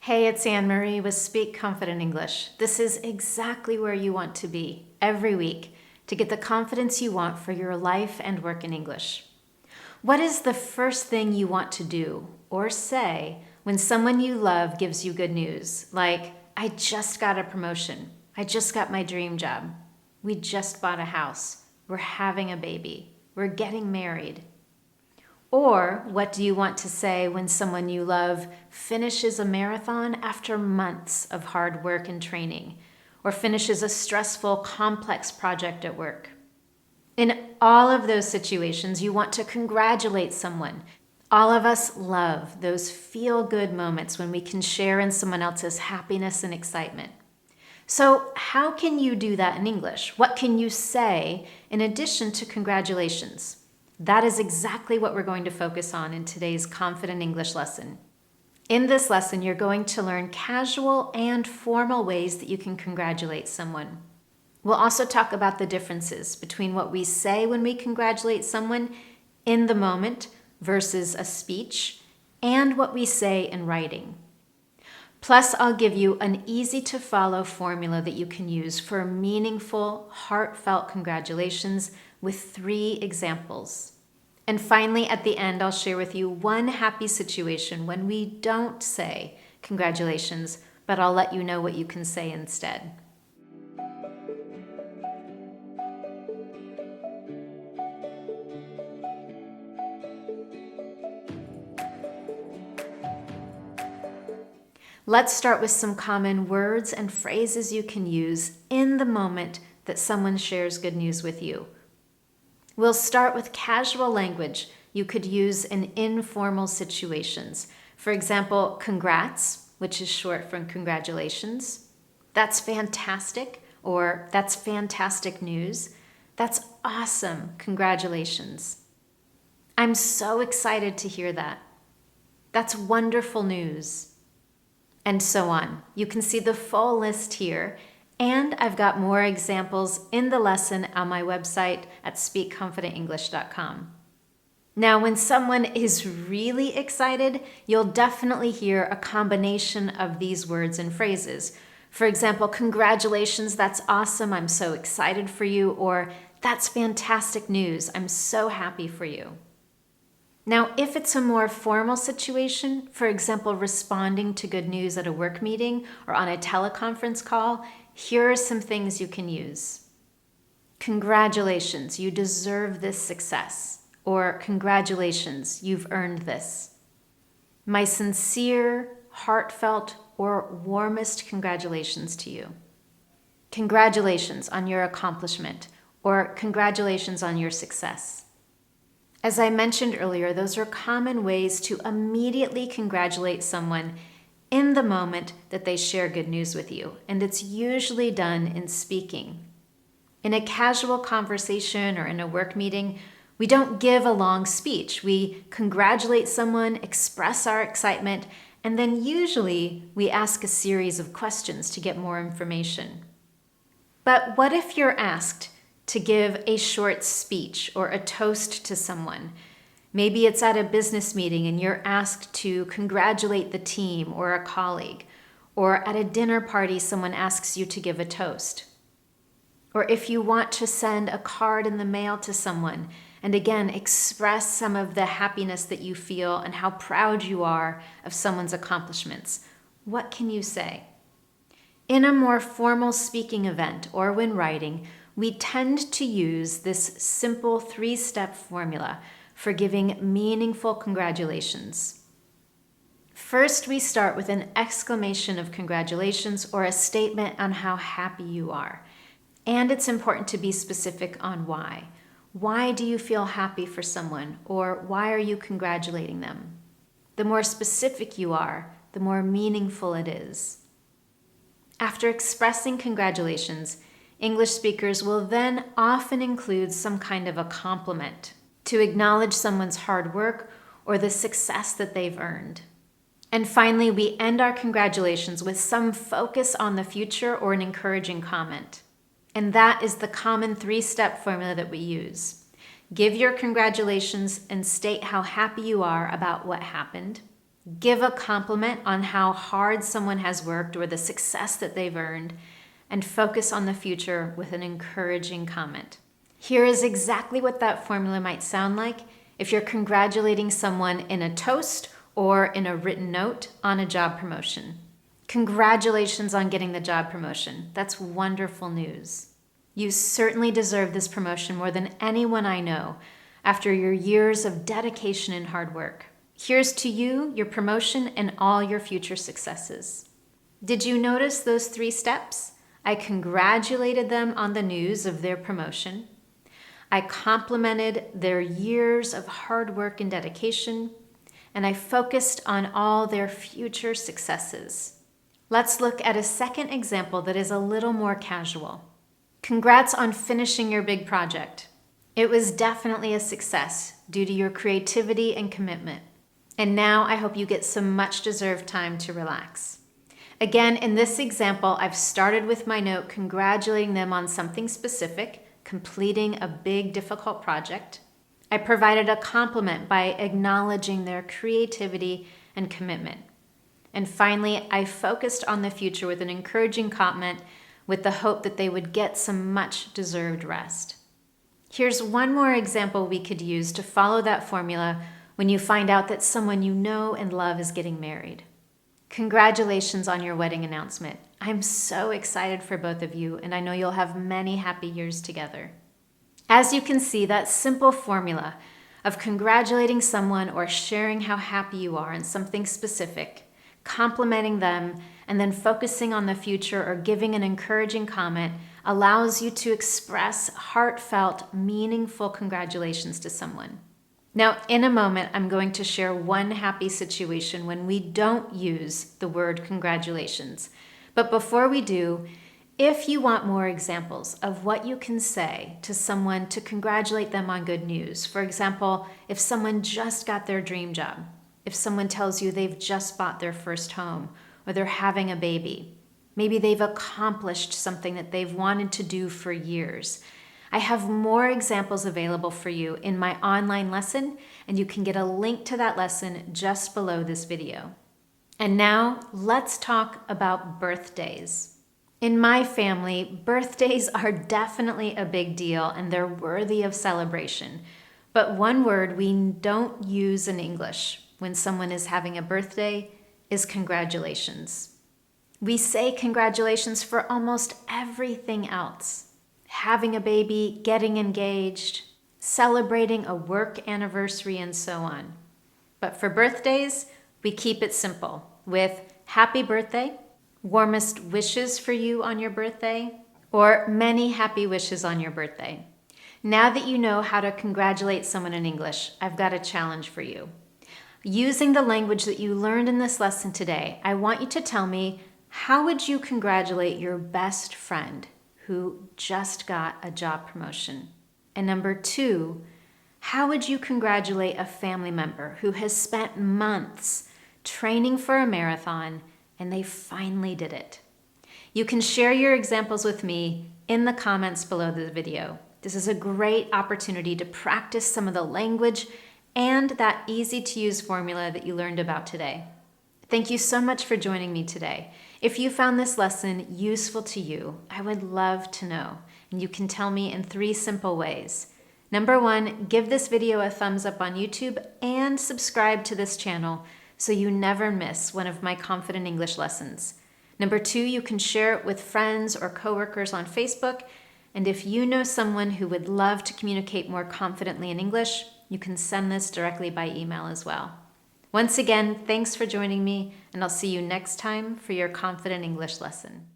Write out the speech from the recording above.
Hey, it's Anne Marie with Speak Confident English. This is exactly where you want to be every week to get the confidence you want for your life and work in English. What is the first thing you want to do or say when someone you love gives you good news? Like, I just got a promotion. I just got my dream job. We just bought a house. We're having a baby. We're getting married. Or what do you want to say when someone you love finishes a marathon after months of hard work and training, or finishes a stressful, complex project at work? In all of those situations, you want to congratulate someone. All of us love those feel-good moments when we can share in someone else's happiness and excitement. So how can you do that in English? What can you say in addition to congratulations? That is exactly what we're going to focus on in today's Confident English lesson. In this lesson, you're going to learn casual and formal ways that you can congratulate someone. We'll also talk about the differences between what we say when we congratulate someone in the moment versus a speech, and what we say in writing. Plus, I'll give you an easy-to-follow formula that you can use for meaningful, heartfelt congratulations with 3 examples. And finally, at the end, I'll share with you one happy situation when we don't say congratulations, but I'll let you know what you can say instead. Let's start with some common words and phrases you can use in the moment that someone shares good news with you. We'll start with casual language you could use in informal situations. For example, congrats, which is short for congratulations. That's fantastic, or that's fantastic news. That's awesome, congratulations. I'm so excited to hear that. That's wonderful news. And so on. You can see the full list here, and I've got more examples in the lesson on my website at speakconfidentenglish.com. Now, when someone is really excited, you'll definitely hear a combination of these words and phrases. For example, congratulations, that's awesome, I'm so excited for you, or that's fantastic news, I'm so happy for you. Now, if it's a more formal situation, for example, responding to good news at a work meeting or on a teleconference call, here are some things you can use. Congratulations, you deserve this success. Or congratulations, you've earned this. My sincere, heartfelt, or warmest congratulations to you. Congratulations on your accomplishment, or congratulations on your success. As I mentioned earlier, those are common ways to immediately congratulate someone in the moment that they share good news with you, and it's usually done in speaking. In a casual conversation or in a work meeting, we don't give a long speech. We congratulate someone, express our excitement, and then usually we ask a series of questions to get more information. But what if you're asked to give a short speech or a toast to someone? Maybe it's at a business meeting and you're asked to congratulate the team or a colleague, or at a dinner party someone asks you to give a toast. Or if you want to send a card in the mail to someone and again express some of the happiness that you feel and how proud you are of someone's accomplishments, what can you say? In a more formal speaking event or when writing, we tend to use this simple 3-step formula for giving meaningful congratulations. First, we start with an exclamation of congratulations or a statement on how happy you are. And it's important to be specific on why. Why do you feel happy for someone, or why are you congratulating them? The more specific you are, the more meaningful it is. After expressing congratulations, English speakers will then often include some kind of a compliment to acknowledge someone's hard work or the success that they've earned. And finally, we end our congratulations with some focus on the future or an encouraging comment. And that is the common 3-step formula that we use. Give your congratulations and state how happy you are about what happened. Give a compliment on how hard someone has worked or the success that they've earned, and focus on the future with an encouraging comment. Here is exactly what that formula might sound like if you're congratulating someone in a toast or in a written note on a job promotion. Congratulations on getting the job promotion. That's wonderful news. You certainly deserve this promotion more than anyone I know after your years of dedication and hard work. Here's to you, your promotion, and all your future successes. Did you notice those 3 steps? I congratulated them on the news of their promotion. I complimented their years of hard work and dedication, and I focused on all their future successes. Let's look at a second example that is a little more casual. Congrats on finishing your big project. It was definitely a success due to your creativity and commitment. And now I hope you get some much deserved time to relax. Again, in this example, I've started with my note congratulating them on something specific, completing a big, difficult project. I provided a compliment by acknowledging their creativity and commitment. And finally, I focused on the future with an encouraging comment with the hope that they would get some much deserved rest. Here's one more example we could use to follow that formula when you find out that someone you know and love is getting married. Congratulations on your wedding announcement. I'm so excited for both of you, and I know you'll have many happy years together. As you can see, that simple formula of congratulating someone or sharing how happy you are in something specific, complimenting them, and then focusing on the future or giving an encouraging comment allows you to express heartfelt, meaningful congratulations to someone. Now, in a moment, I'm going to share one happy situation when we don't use the word congratulations. But before we do, if you want more examples of what you can say to someone to congratulate them on good news, for example, if someone just got their dream job, if someone tells you they've just bought their first home, or they're having a baby, maybe they've accomplished something that they've wanted to do for years, I have more examples available for you in my online lesson, and you can get a link to that lesson just below this video. And now, let's talk about birthdays. In my family, birthdays are definitely a big deal and they're worthy of celebration. But one word we don't use in English when someone is having a birthday is congratulations. We say congratulations for almost everything else. Having a baby, getting engaged, celebrating a work anniversary, and so on. But for birthdays, we keep it simple with happy birthday, warmest wishes for you on your birthday, or many happy wishes on your birthday. Now that you know how to congratulate someone in English, I've got a challenge for you. Using the language that you learned in this lesson today, I want you to tell me, how would you congratulate your best friend who just got a job promotion? And number 2, how would you congratulate a family member who has spent months training for a marathon and they finally did it? You can share your examples with me in the comments below the video. This is a great opportunity to practice some of the language and that easy to use formula that you learned about today. Thank you so much for joining me today. If you found this lesson useful to you, I would love to know, and you can tell me in 3 simple ways. Number 1, give this video a thumbs up on YouTube and subscribe to this channel so you never miss one of my Confident English lessons. Number 2, you can share it with friends or coworkers on Facebook, and if you know someone who would love to communicate more confidently in English, you can send this directly by email as well. Once again, thanks for joining me, and I'll see you next time for your Confident English lesson.